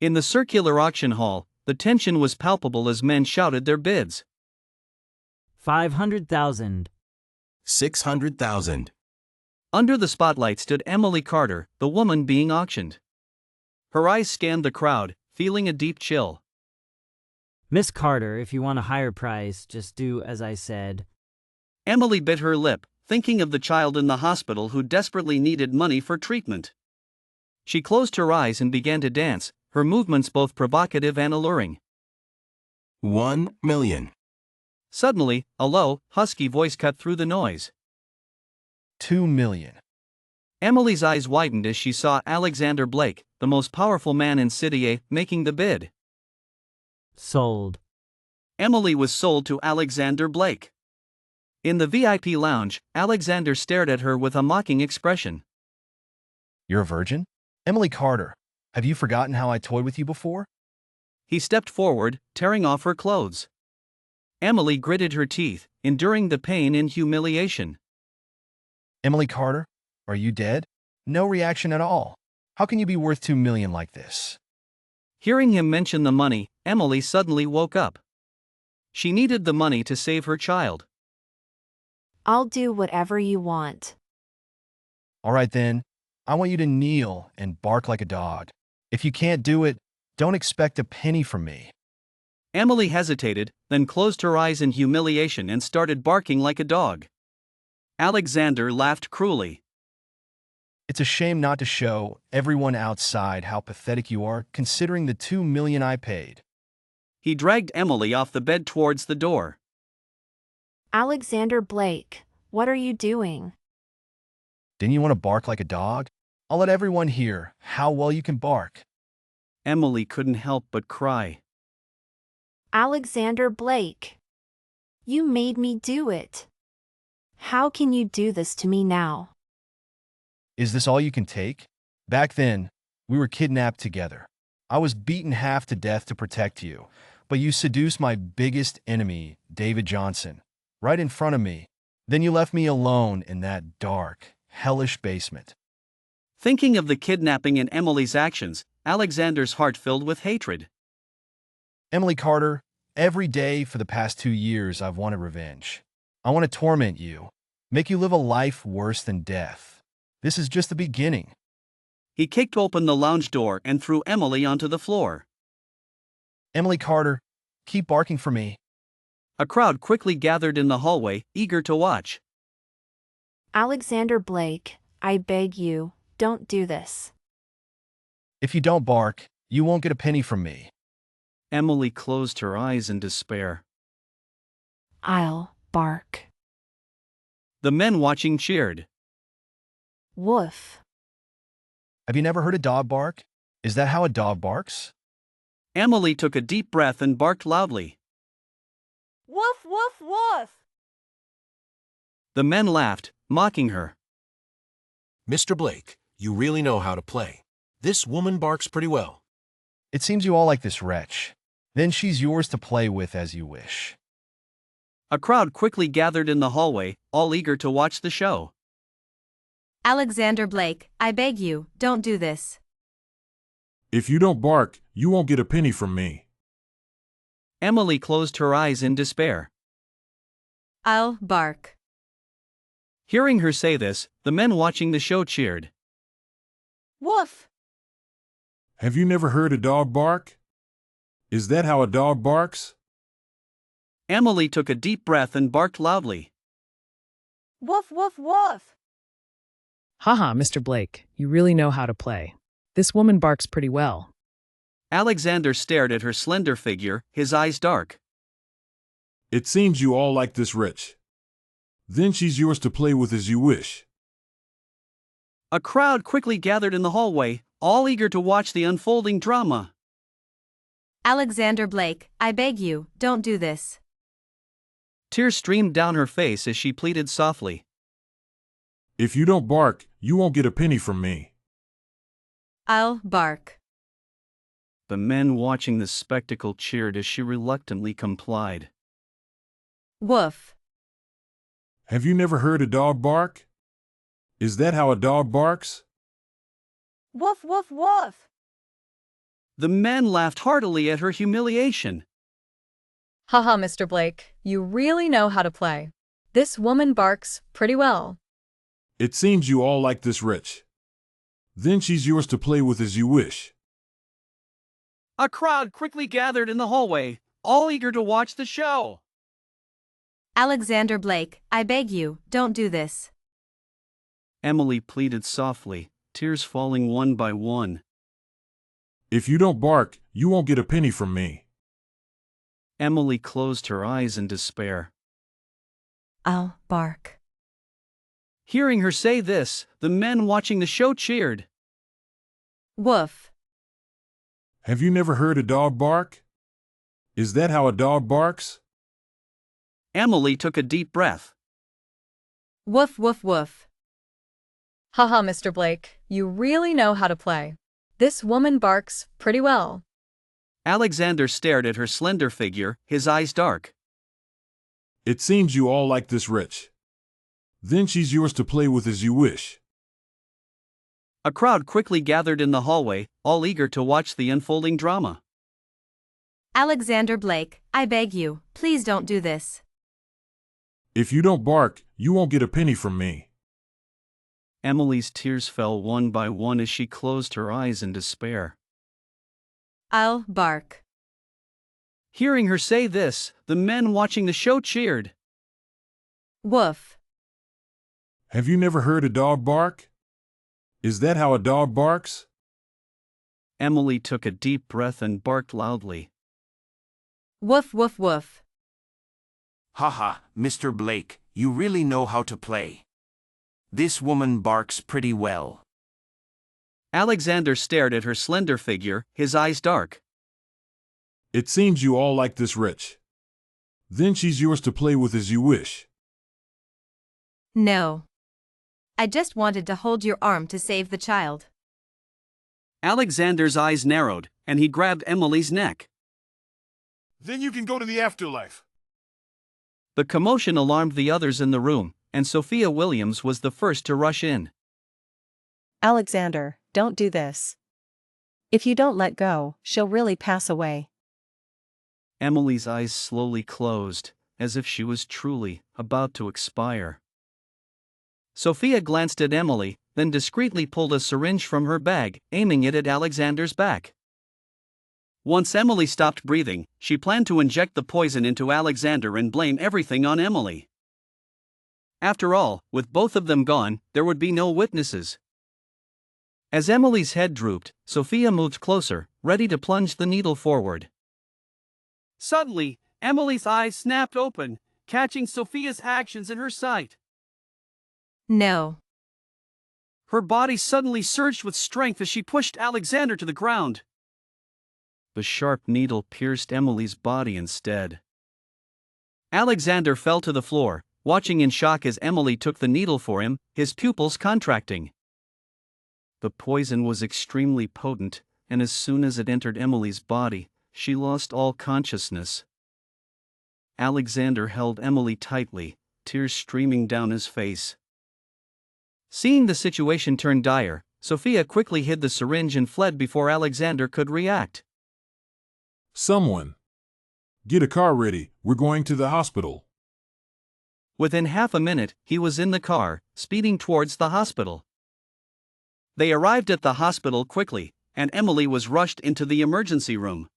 In the circular auction hall, the tension was palpable as men shouted their bids. 500,000. 600,000. Under the spotlight stood Emily Carter, the woman being auctioned. Her eyes scanned the crowd, feeling a deep chill. Miss Carter, if you want a higher price, just do as I said. Emily bit her lip, thinking of the child in the hospital who desperately needed money for treatment. She closed her eyes and began to dance, her movements both provocative and alluring. 1 million. Suddenly, a low, husky voice cut through the noise. 2 million. Emily's eyes widened as she saw Alexander Blake, the most powerful man in City A, making the bid. Sold. Emily was sold to Alexander Blake. In the VIP lounge, Alexander stared at her with a mocking expression. You're a virgin? Emily Carter, have you forgotten how I toyed with you before? He stepped forward, tearing off her clothes. Emily gritted her teeth, enduring the pain and humiliation. Emily Carter, are you dead? No reaction at all. How can you be worth 2 million like this? Hearing him mention the money, Emily suddenly woke up. She needed the money to save her child. I'll do whatever you want. All right then, I want you to kneel and bark like a dog. If you can't do it, don't expect a penny from me. Emily hesitated, then closed her eyes in humiliation and started barking like a dog. Alexander laughed cruelly. It's a shame not to show everyone outside how pathetic you are, considering the 2 million I paid. He dragged Emily off the bed towards the door. Alexander Blake, what are you doing? Didn't you want to bark like a dog? I'll let everyone hear how well you can bark. Emily couldn't help but cry. Alexander Blake. You made me do it. How can you do this to me now? Is this all you can take? Back then, we were kidnapped together. I was beaten half to death to protect you, but you seduced my biggest enemy, David Johnson, right in front of me. Then you left me alone in that dark, hellish basement. Thinking of the kidnapping and Emily's actions, Alexander's heart filled with hatred. Emily Carter, every day for the past 2 years I've wanted revenge. I want to torment you, make you live a life worse than death. This is just the beginning. He kicked open the lounge door and threw Emily onto the floor. Emily Carter, keep barking for me. A crowd quickly gathered in the hallway, eager to watch. Alexander Blake, I beg you, don't do this. If you don't bark, you won't get a penny from me. Emily closed her eyes in despair. I'll bark. The men watching cheered. Woof. Have you never heard a dog bark? Is that how a dog barks? Emily took a deep breath and barked loudly. Woof, woof, woof. The men laughed, mocking her. Mr. Blake, you really know how to play. This woman barks pretty well. It seems you all like this wretch. Then she's yours to play with as you wish. A crowd quickly gathered in the hallway, all eager to watch the show. Alexander Blake, I beg you, don't do this. If you don't bark, you won't get a penny from me. Emily closed her eyes in despair. I'll bark. Hearing her say this, the men watching the show cheered. Woof. Have you never heard a dog bark? Is that how a dog barks? Emily took a deep breath and barked loudly. Woof, woof, woof. Haha, Mr. Blake, you really know how to play. This woman barks pretty well. Alexander stared at her slender figure, his eyes dark. It seems you all like this wretch. Then she's yours to play with as you wish. A crowd quickly gathered in the hallway, all eager to watch the unfolding drama. Alexander Blake, I beg you, don't do this. Tears streamed down her face as she pleaded softly. If you don't bark, you won't get a penny from me. I'll bark. The men watching the spectacle cheered as she reluctantly complied. Woof. Have you never heard a dog bark? Is that how a dog barks? Woof, woof, woof. The men laughed heartily at her humiliation. Haha, Mr. Blake, you really know how to play. This woman barks pretty well. It seems you all like this rich. Then she's yours to play with as you wish. A crowd quickly gathered in the hallway, all eager to watch the show. Alexander Blake, I beg you, don't do this. Emily pleaded softly, tears falling one by one. If you don't bark, you won't get a penny from me. Emily closed her eyes in despair. I'll bark. Hearing her say this, the men watching the show cheered. Woof. Have you never heard a dog bark? Is that how a dog barks? Emily took a deep breath. Woof, woof, woof. Haha, Mr. Blake, you really know how to play. This woman barks pretty well. Alexander stared at her slender figure, his eyes dark. It seems you all like this rich. Then she's yours to play with as you wish. A crowd quickly gathered in the hallway, all eager to watch the unfolding drama. Alexander Blake, I beg you, please don't do this. If you don't bark, you won't get a penny from me. Emily's tears fell one by one as she closed her eyes in despair. I'll bark. Hearing her say this, the men watching the show cheered. Woof. Have you never heard a dog bark? Is that how a dog barks? Emily took a deep breath and barked loudly. Woof, woof, woof. Haha, Mr. Blake, you really know how to play. This woman barks pretty well. Alexander stared at her slender figure, his eyes dark. It seems you all like this rich. Then she's yours to play with as you wish. No. I just wanted to hold your arm to save the child. Alexander's eyes narrowed, and he grabbed Emily's neck. Then you can go to the afterlife. The commotion alarmed the others in the room, and Sophia Williams was the first to rush in. Alexander, don't do this. If you don't let go, she'll really pass away. Emily's eyes slowly closed, as if she was truly about to expire. Sophia glanced at Emily, then discreetly pulled a syringe from her bag, aiming it at Alexander's back. Once Emily stopped breathing, she planned to inject the poison into Alexander and blame everything on Emily. After all, with both of them gone, there would be no witnesses. As Emily's head drooped, Sophia moved closer, ready to plunge the needle forward. Suddenly, Emily's eyes snapped open, catching Sophia's actions in her sight. No. Her body suddenly surged with strength as she pushed Alexander to the ground. The sharp needle pierced Emily's body instead. Alexander fell to the floor, watching in shock as Emily took the needle for him, his pupils contracting. The poison was extremely potent, and as soon as it entered Emily's body, she lost all consciousness. Alexander held Emily tightly, tears streaming down his face. Seeing the situation turn dire, Sophia quickly hid the syringe and fled before Alexander could react. Someone. Get a car ready, we're going to the hospital. Within half a minute, he was in the car, speeding towards the hospital. They arrived at the hospital quickly, and Emily was rushed into the emergency room.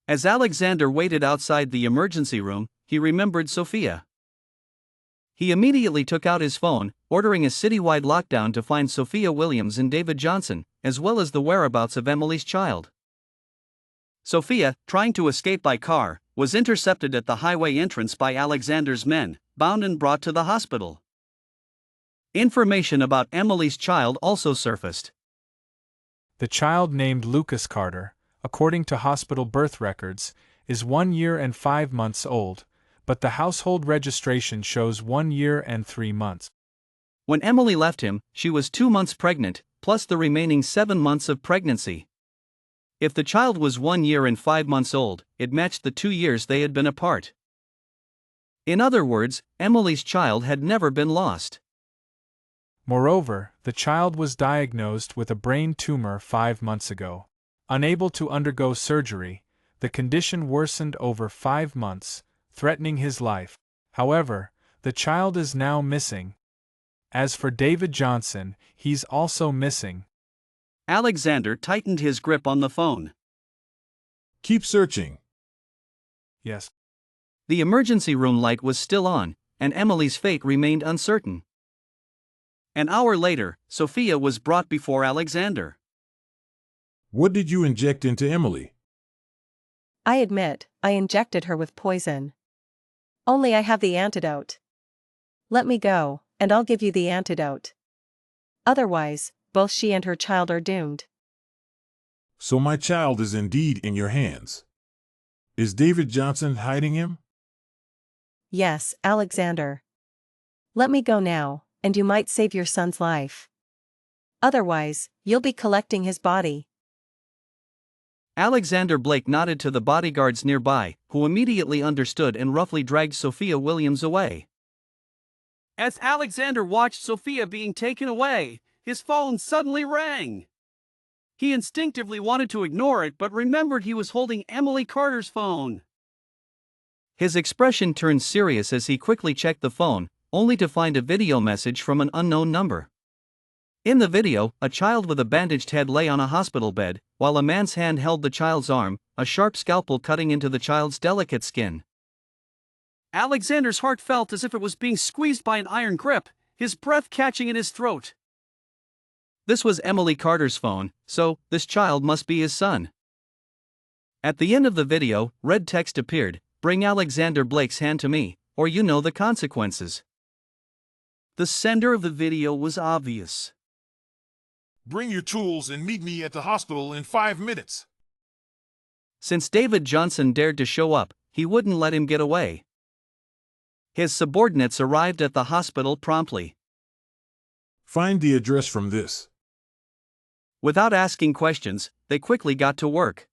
As Alexander waited outside the emergency room, he remembered Sophia. He immediately took out his phone, ordering a citywide lockdown to find Sophia Williams and David Johnson, as well as the whereabouts of Emily's child. Sophia, trying to escape by car, was intercepted at the highway entrance by Alexander's men, bound and brought to the hospital. Information about Emily's child also surfaced. The child, named Lucas Carter, according to hospital birth records, is 1 year and 5 months old, but the household registration shows 1 year and 3 months. When Emily left him, she was 2 months pregnant, plus the remaining 7 months of pregnancy. If the child was 1 year and 5 months old, it matched the 2 years they had been apart. In other words, Emily's child had never been lost. Moreover, the child was diagnosed with a brain tumor 5 months ago. Unable to undergo surgery, the condition worsened over 5 months, threatening his life. However, the child is now missing. As for David Johnson, he's also missing. Alexander tightened his grip on the phone. Keep searching. Yes. The emergency room light was still on, and Emily's fate remained uncertain. An hour later, Sophia was brought before Alexander. What did you inject into Emily? I admit, I injected her with poison. Only I have the antidote. Let me go, and I'll give you the antidote. Otherwise, both she and her child are doomed. So my child is indeed in your hands. Is David Johnson hiding him? Yes, Alexander. Let me go now, and you might save your son's life. Otherwise, you'll be collecting his body. Alexander Blake nodded to the bodyguards nearby, who immediately understood and roughly dragged Sophia Williams away. As Alexander watched Sophia being taken away, his phone suddenly rang. He instinctively wanted to ignore it but remembered he was holding Emily Carter's phone. His expression turned serious as he quickly checked the phone, only to find a video message from an unknown number. In the video, a child with a bandaged head lay on a hospital bed, while a man's hand held the child's arm, a sharp scalpel cutting into the child's delicate skin. Alexander's heart felt as if it was being squeezed by an iron grip, his breath catching in his throat. This was Emily Carter's phone, so this child must be his son. At the end of the video, red text appeared, "Bring Alexander Blake's hand to me, or you know the consequences." The sender of the video was obvious. Bring your tools and meet me at the hospital in 5 minutes. Since David Johnson dared to show up, he wouldn't let him get away. His subordinates arrived at the hospital promptly. Find the address from this. Without asking questions, they quickly got to work.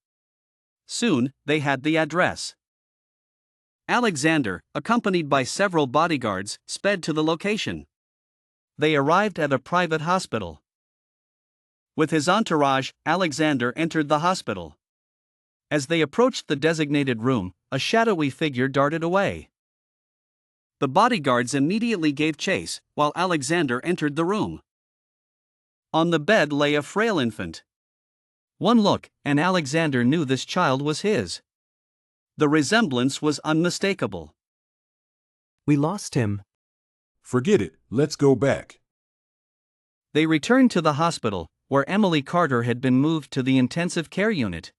Soon, they had the address. Alexander, accompanied by several bodyguards, sped to the location. They arrived at a private hospital. With his entourage, Alexander entered the hospital. As they approached the designated room, a shadowy figure darted away. The bodyguards immediately gave chase, while Alexander entered the room. On the bed lay a frail infant. One look, and Alexander knew this child was his. The resemblance was unmistakable. We lost him. Forget it, let's go back. They returned to the hospital, where Emily Carter had been moved to the intensive care unit.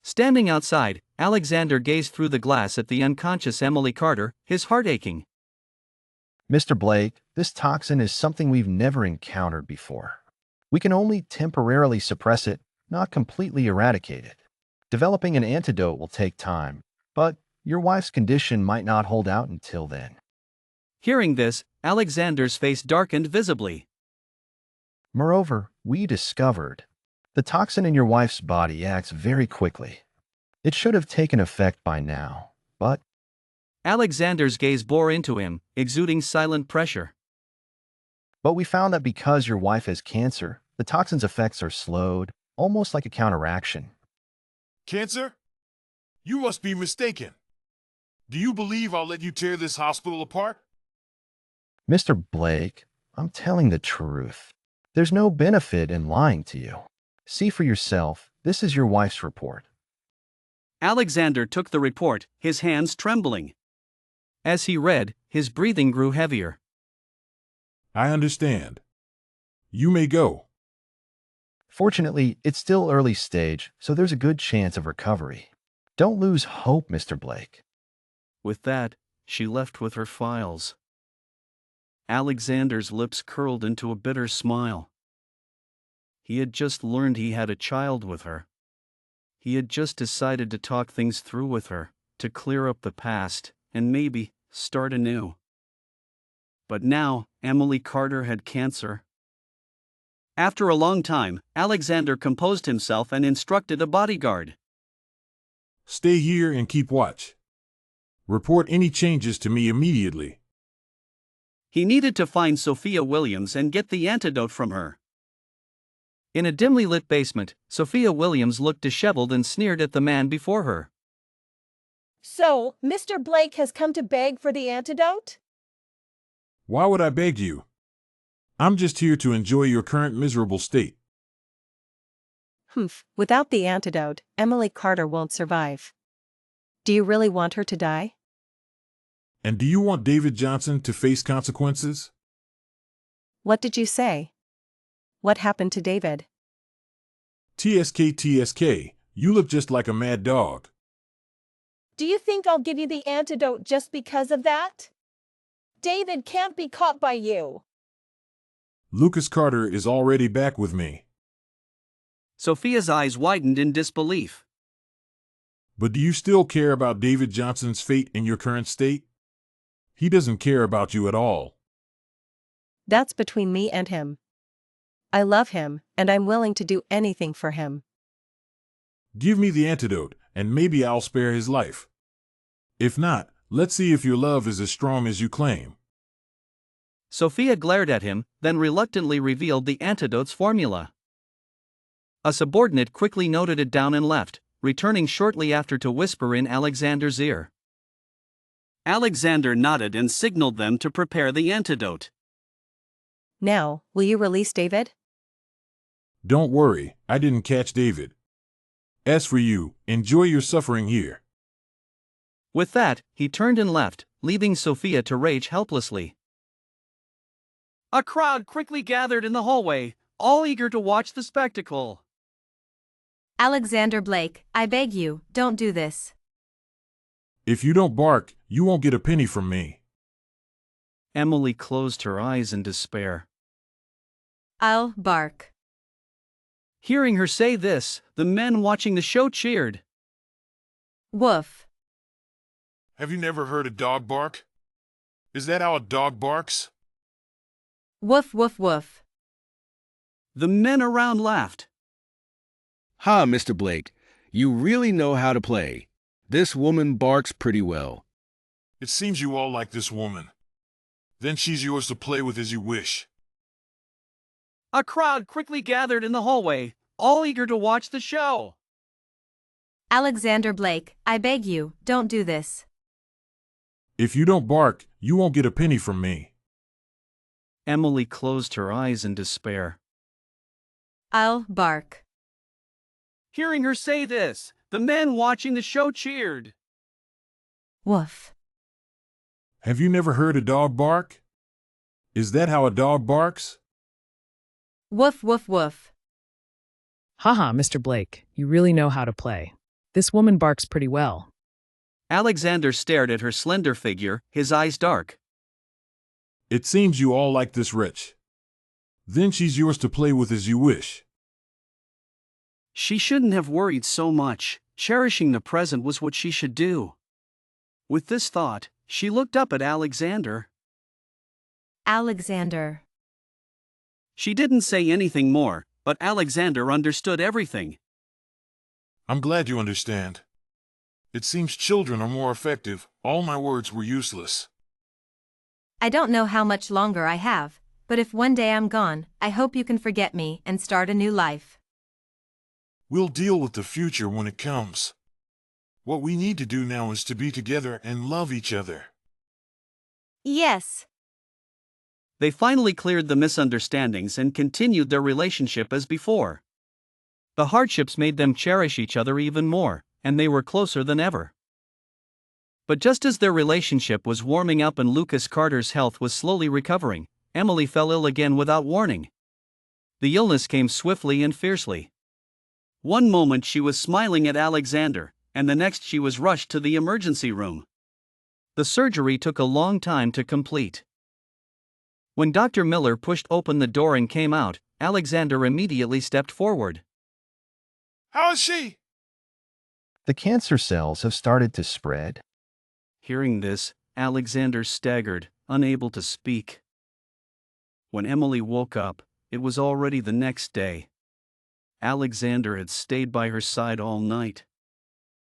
Standing outside, Alexander gazed through the glass at the unconscious Emily Carter, his heart aching. Mr. Blake, this toxin is something we've never encountered before. We can only temporarily suppress it, not completely eradicate it. Developing an antidote will take time, but your wife's condition might not hold out until then. Hearing this, Alexander's face darkened visibly. Moreover, we discovered the toxin in your wife's body acts very quickly. It should have taken effect by now, but... Alexander's gaze bore into him, exuding silent pressure. But we found that because your wife has cancer, the toxin's effects are slowed, almost like a counteraction. Cancer? You must be mistaken. Do you believe I'll let you tear this hospital apart? Mr. Blake, I'm telling the truth. There's no benefit in lying to you. See for yourself, this is your wife's report. Alexander took the report, his hands trembling. As he read, his breathing grew heavier. I understand. You may go. Fortunately, it's still early stage, so there's a good chance of recovery. Don't lose hope, Mr. Blake. With that, she left with her files. Alexander's lips curled into a bitter smile. He had just learned he had a child with her. He had just decided to talk things through with her, to clear up the past, and maybe start anew. But now, Emily Carter had cancer. After a long time, Alexander composed himself and instructed a bodyguard. Stay here and keep watch. Report any changes to me immediately. He needed to find Sophia Williams and get the antidote from her. In a dimly lit basement, Sophia Williams looked disheveled and sneered at the man before her. So, Mr. Blake has come to beg for the antidote? Why would I beg you? I'm just here to enjoy your current miserable state. Humph, without the antidote, Emily Carter won't survive. Do you really want her to die? And do you want David Johnson to face consequences? What did you say? What happened to David? TSK, you look just like a mad dog. Do you think I'll give you the antidote just because of that? David can't be caught by you. Lucas Carter is already back with me. Sophia's eyes widened in disbelief. But do you still care about David Johnson's fate in your current state? He doesn't care about you at all. That's between me and him. I love him, and I'm willing to do anything for him. Give me the antidote, and maybe I'll spare his life. If not, let's see if your love is as strong as you claim. Sophia glared at him, then reluctantly revealed the antidote's formula. A subordinate quickly noted it down and left, returning shortly after to whisper in Alexander's ear. Alexander nodded and signaled them to prepare the antidote. Now, will you release David? Don't worry, I didn't catch David. As for you, enjoy your suffering here. With that, he turned and left, leaving Sophia to rage helplessly. A crowd quickly gathered in the hallway, all eager to watch the spectacle. Alexander Blake, I beg you, don't do this. If you don't bark, you won't get a penny from me. Emily closed her eyes in despair. I'll bark. Hearing her say this, the men watching the show cheered. Woof. Have you never heard a dog bark? Is that how a dog barks? Woof woof woof. The men around laughed. Ha, Mr. Blake, you really know how to play. This woman barks pretty well. It seems you all like this woman. Then she's yours to play with as you wish. A crowd quickly gathered in the hallway, all eager to watch the show. Alexander Blake, I beg you, don't do this. If you don't bark, you won't get a penny from me. Emily closed her eyes in despair. I'll bark. Hearing her say this, the men watching the show cheered. Woof. Have you never heard a dog bark? Is that how a dog barks? Woof woof woof. Haha, Mr. Blake, you really know how to play. This woman barks pretty well. Alexander stared at her slender figure, his eyes dark. It seems you all like this wretch. Then she's yours to play with as you wish. She shouldn't have worried so much. Cherishing the present was what she should do. With this thought, she looked up at Alexander. Alexander. She didn't say anything more, but Alexander understood everything. I'm glad you understand. It seems children are more effective. All my words were useless. I don't know how much longer I have, but if one day I'm gone, I hope you can forget me and start a new life. We'll deal with the future when it comes. What we need to do now is to be together and love each other. Yes. They finally cleared the misunderstandings and continued their relationship as before. The hardships made them cherish each other even more, and they were closer than ever. But just as their relationship was warming up and Lucas Carter's health was slowly recovering, Emily fell ill again without warning. The illness came swiftly and fiercely. One moment she was smiling at Alexander, and the next she was rushed to the emergency room. The surgery took a long time to complete. When Dr. Miller pushed open the door and came out, Alexander immediately stepped forward. How is she? The cancer cells have started to spread. Hearing this, Alexander staggered, unable to speak. When Emily woke up, it was already the next day. Alexander had stayed by her side all night.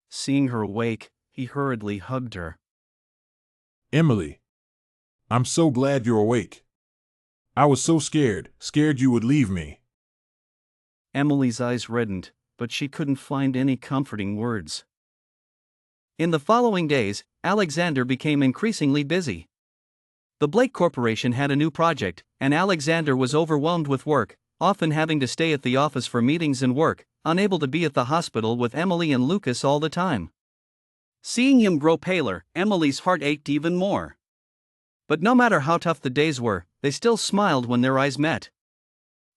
Seeing her awake, he hurriedly hugged her. Emily, I'm so glad you're awake. I was so scared you would leave me. Emily's eyes reddened, but she couldn't find any comforting words. In the following days, Alexander became increasingly busy. The Blake Corporation had a new project, and Alexander was overwhelmed with work, often having to stay at the office for meetings and work, unable to be at the hospital with Emily and Lucas all the time. Seeing him grow paler, Emily's heart ached even more. But no matter how tough the days were, they still smiled when their eyes met.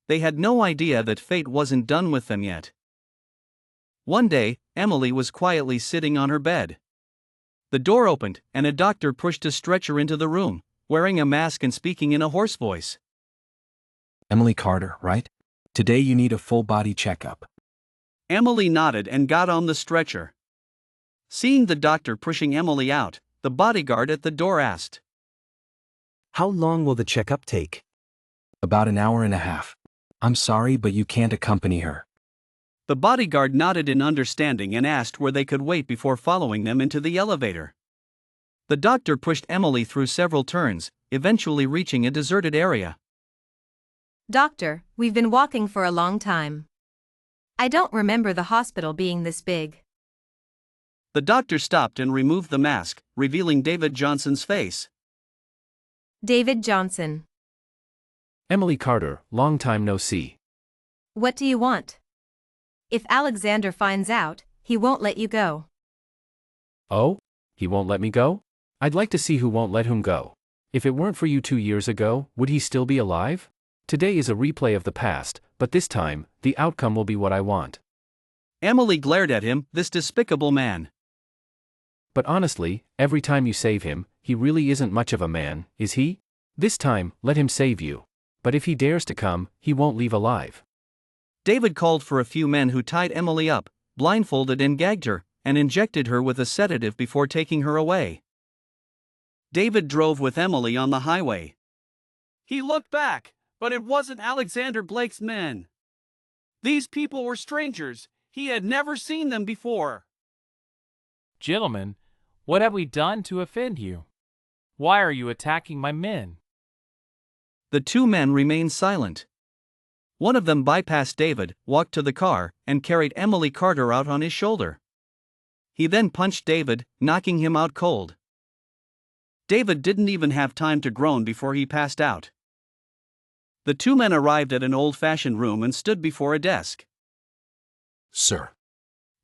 They had no idea that fate wasn't done with them yet. One day, Emily was quietly sitting on her bed. The door opened, and a doctor pushed a stretcher into the room, wearing a mask and speaking in a hoarse voice. Emily Carter, right? Today you need a full-body checkup. Emily nodded and got on the stretcher. Seeing the doctor pushing Emily out, the bodyguard at the door asked, "How long will the checkup take?" About an hour and a half. I'm sorry, but you can't accompany her. The bodyguard nodded in understanding and asked where they could wait before following them into the elevator. The doctor pushed Emily through several turns, eventually reaching a deserted area. Doctor, we've been walking for a long time. I don't remember the hospital being this big. The doctor stopped and removed the mask, revealing David Johnson's face. David Johnson. Emily Carter, long time no see. What do you want? If Alexander finds out, he won't let you go. Oh? He won't let me go? I'd like to see who won't let whom go. If it weren't for you 2 years ago, would he still be alive? Today is a replay of the past, but this time, the outcome will be what I want. Emily glared at him, this despicable man. But honestly, every time you save him, he really isn't much of a man, is he? This time, let him save you. But if he dares to come, he won't leave alive. David called for a few men who tied Emily up, blindfolded and gagged her, and injected her with a sedative before taking her away. David drove with Emily on the highway. He looked back, but it wasn't Alexander Blake's men. These people were strangers. He had never seen them before. Gentlemen, what have we done to offend you? Why are you attacking my men? The two men remained silent. One of them bypassed David, walked to the car, and carried Emily Carter out on his shoulder. He then punched David, knocking him out cold. David didn't even have time to groan before he passed out. The two men arrived at an old-fashioned room and stood before a desk. Sir.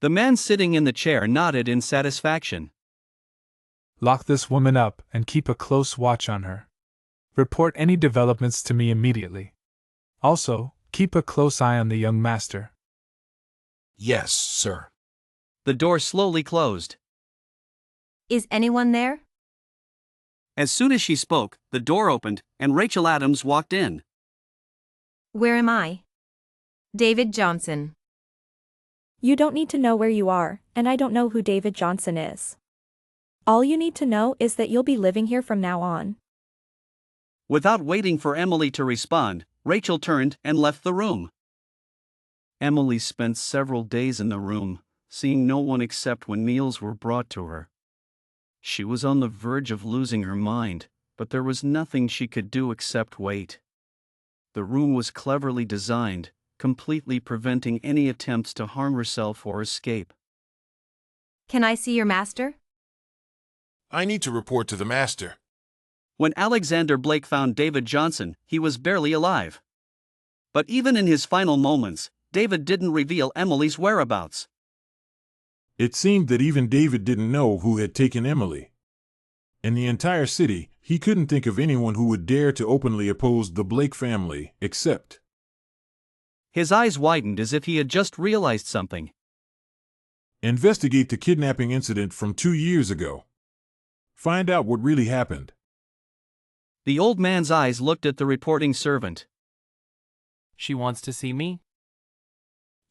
The man sitting in the chair nodded in satisfaction. Lock this woman up and keep a close watch on her. Report any developments to me immediately. Also, keep a close eye on the young master. Yes, sir. The door slowly closed. Is anyone there? As soon as she spoke, the door opened, and Rachel Adams walked in. Where am I? David Johnson. You don't need to know where you are, and I don't know who David Johnson is. All you need to know is that you'll be living here from now on. Without waiting for Emily to respond, Rachel turned and left the room. Emily spent several days in the room, seeing no one except when meals were brought to her. She was on the verge of losing her mind, but there was nothing she could do except wait. The room was cleverly designed, completely preventing any attempts to harm herself or escape. Can I see your master? I need to report to the master. When Alexander Blake found David Johnson, he was barely alive. But even in his final moments, David didn't reveal Emily's whereabouts. It seemed that even David didn't know who had taken Emily. In the entire city, he couldn't think of anyone who would dare to openly oppose the Blake family, except... His eyes widened as if he had just realized something. Investigate the kidnapping incident from 2 years ago. Find out what really happened. The old man's eyes looked at the reporting servant. She wants to see me?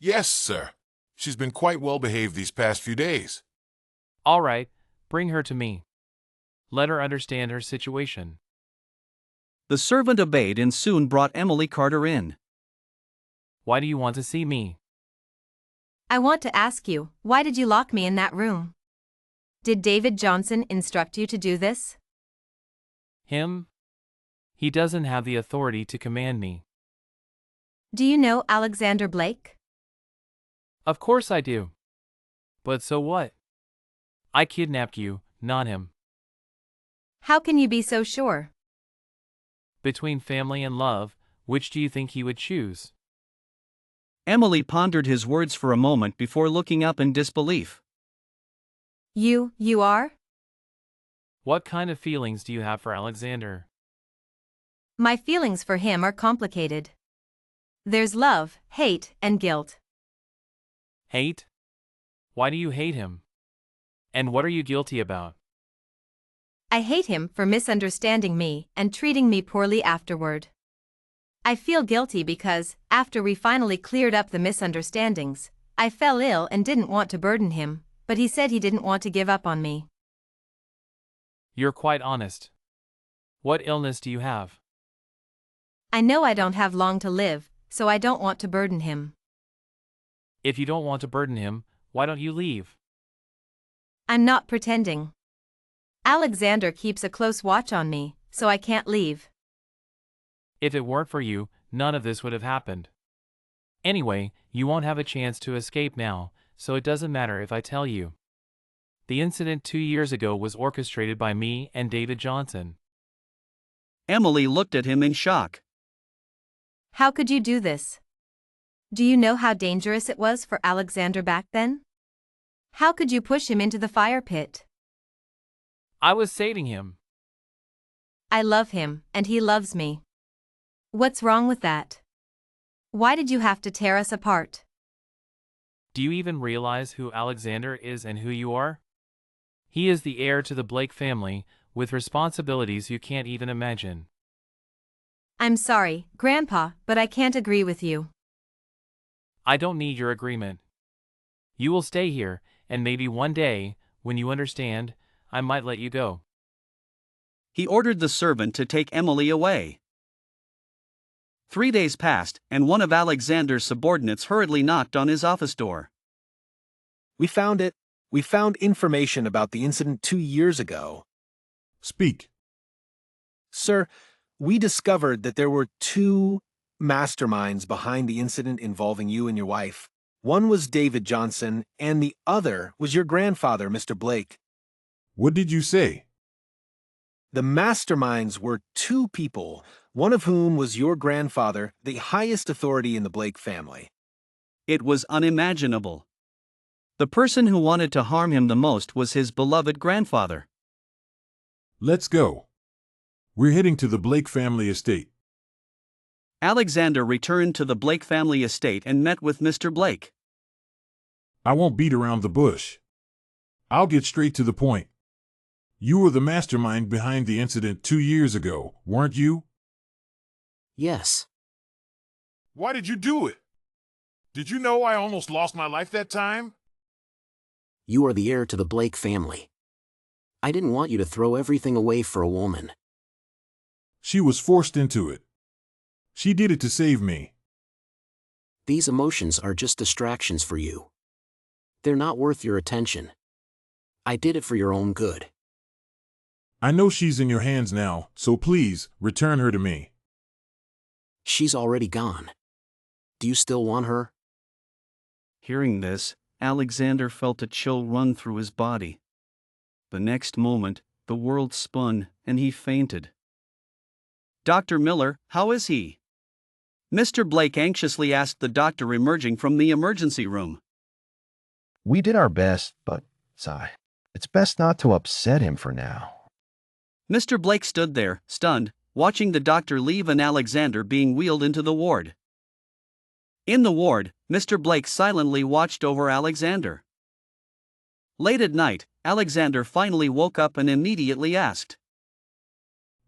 Yes, sir. She's been quite well behaved these past few days. All right, bring her to me. Let her understand her situation. The servant obeyed and soon brought Emily Carter in. Why do you want to see me? I want to ask you, why did you lock me in that room? Did David Johnson instruct you to do this? Him? He doesn't have the authority to command me. Do you know Alexander Blake? Of course I do. But so what? I kidnapped you, not him. How can you be so sure? Between family and love, which do you think he would choose? Emily pondered his words for a moment before looking up in disbelief. You are? What kind of feelings do you have for Alexander? My feelings for him are complicated. There's love, hate, and guilt. Hate? Why do you hate him? And what are you guilty about? I hate him for misunderstanding me and treating me poorly afterward. I feel guilty because, after we finally cleared up the misunderstandings, I fell ill and didn't want to burden him, but he said he didn't want to give up on me. You're quite honest. What illness do you have? I know I don't have long to live, so I don't want to burden him. If you don't want to burden him, why don't you leave? I'm not pretending. Alexander keeps a close watch on me, so I can't leave. If it weren't for you, none of this would have happened. Anyway, you won't have a chance to escape now, so it doesn't matter if I tell you. The incident 2 years ago was orchestrated by me and David Johnson. Emily looked at him in shock. How could you do this? Do you know how dangerous it was for Alexander back then? How could you push him into the fire pit? I was saving him. I love him, and he loves me. What's wrong with that? Why did you have to tear us apart? Do you even realize who Alexander is and who you are? He is the heir to the Blake family, with responsibilities you can't even imagine. I'm sorry, Grandpa, but I can't agree with you. I don't need your agreement. You will stay here, and maybe one day, when you understand, I might let you go. He ordered the servant to take Emily away. 3 days passed, and one of Alexander's subordinates hurriedly knocked on his office door. We found it. We found information about the incident 2 years ago. Speak. Sir, we discovered that there were 2 masterminds behind the incident involving you and your wife. One was David Johnson, and the other was your grandfather, Mr. Blake. What did you say? The masterminds were 2 people, one of whom was your grandfather, the highest authority in the Blake family. It was unimaginable. The person who wanted to harm him the most was his beloved grandfather. Let's go. We're heading to the Blake family estate. Alexander returned to the Blake family estate and met with Mr. Blake. I won't beat around the bush. I'll get straight to the point. You were the mastermind behind the incident 2 years ago, weren't you? Yes. Why did you do it? Did you know I almost lost my life that time? You are the heir to the Blake family. I didn't want you to throw everything away for a woman. She was forced into it. She did it to save me. These emotions are just distractions for you. They're not worth your attention. I did it for your own good. I know she's in your hands now, so please, return her to me. She's already gone. Do you still want her? Hearing this, Alexander felt a chill run through his body. The next moment, the world spun, and he fainted. Dr. Miller, how is he? Mr. Blake anxiously asked the doctor emerging from the emergency room. We did our best, but, it's best not to upset him for now. Mr. Blake stood there, stunned, watching the doctor leave and Alexander being wheeled into the ward. In the ward, Mr. Blake silently watched over Alexander. Late at night, Alexander finally woke up and immediately asked,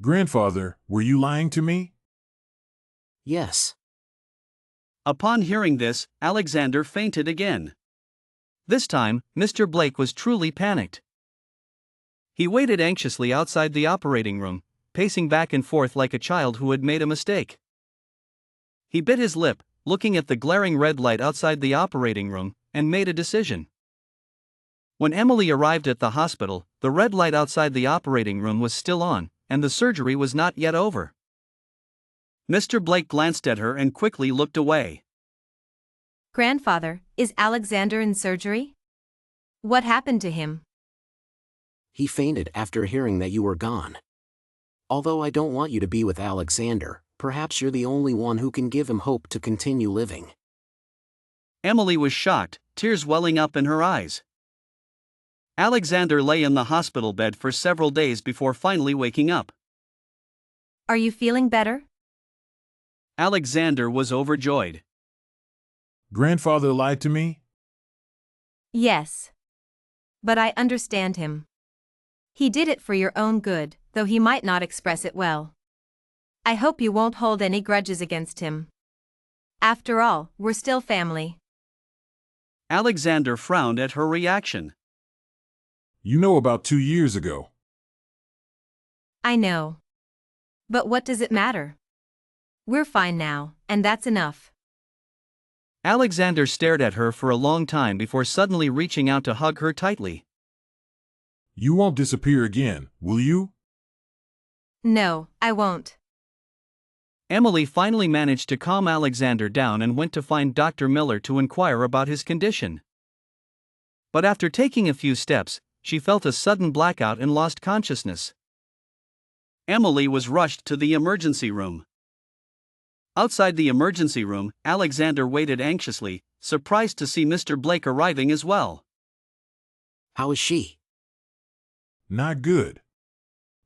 Grandfather, were you lying to me? Yes. Upon hearing this, Alexander fainted again. This time, Mr. Blake was truly panicked. He waited anxiously outside the operating room, pacing back and forth like a child who had made a mistake. He bit his lip, looking at the glaring red light outside the operating room, and made a decision. When Emily arrived at the hospital, the red light outside the operating room was still on, and the surgery was not yet over. Mr. Blake glanced at her and quickly looked away. Grandfather, is Alexander in surgery? What happened to him? He fainted after hearing that you were gone. Although I don't want you to be with Alexander, perhaps you're the only one who can give him hope to continue living. Emily was shocked, tears welling up in her eyes. Alexander lay in the hospital bed for several days before finally waking up. Are you feeling better? Alexander was overjoyed. Grandfather lied to me? Yes. But I understand him. He did it for your own good, though he might not express it well. I hope you won't hold any grudges against him. After all, we're still family. Alexander frowned at her reaction. You know about 2 years ago. I know. But what does it matter? We're fine now, and that's enough. Alexander stared at her for a long time before suddenly reaching out to hug her tightly. You won't disappear again, will you? No, I won't. Emily finally managed to calm Alexander down and went to find Dr. Miller to inquire about his condition. But after taking a few steps, she felt a sudden blackout and lost consciousness. Emily was rushed to the emergency room. Outside the emergency room, Alexander waited anxiously, surprised to see Mr. Blake arriving as well. How is she? Not good.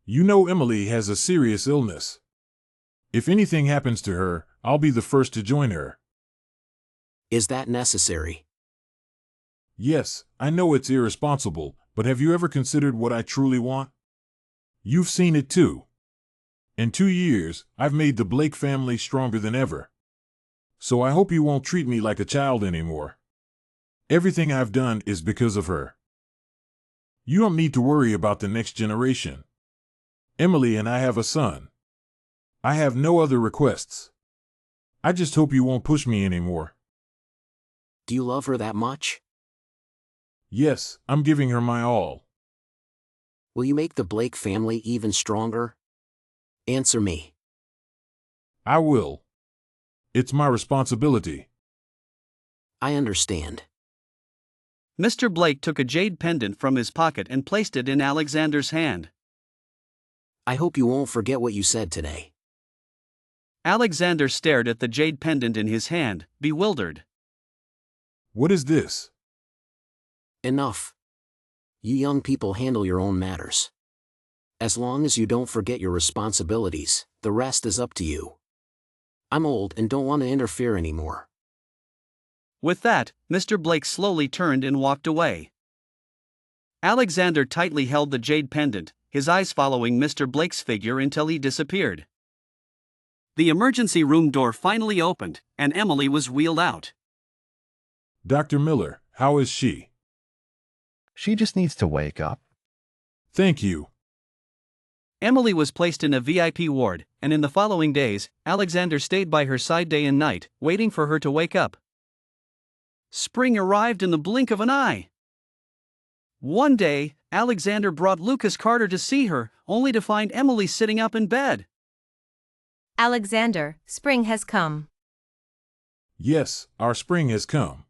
You know Emily has a serious illness. If anything happens to her, I'll be the first to join her. Is that necessary? Yes, I know it's irresponsible, but have you ever considered what I truly want? You've seen it too. In 2 years, I've made the Blake family stronger than ever. So I hope you won't treat me like a child anymore. Everything I've done is because of her. You don't need to worry about the next generation. Emily and I have a son. I have no other requests. I just hope you won't push me anymore. Do you love her that much? Yes, I'm giving her my all. Will you make the Blake family even stronger? Answer me. I will. It's my responsibility. I understand. Mr. Blake took a jade pendant from his pocket and placed it in Alexander's hand. I hope you won't forget what you said today. Alexander stared at the jade pendant in his hand, bewildered. What is this? Enough. You young people handle your own matters. As long as you don't forget your responsibilities, the rest is up to you. I'm old and don't want to interfere anymore. With that, Mr. Blake slowly turned and walked away. Alexander tightly held the jade pendant, his eyes following Mr. Blake's figure until he disappeared. The emergency room door finally opened, and Emily was wheeled out. Dr. Miller, how is she? She just needs to wake up. Thank you. Emily was placed in a VIP ward, and in the following days, Alexander stayed by her side day and night, waiting for her to wake up. Spring arrived in the blink of an eye. One day, Alexander brought Lucas Carter to see her, only to find Emily sitting up in bed. Alexander, spring has come. Yes, our spring has come.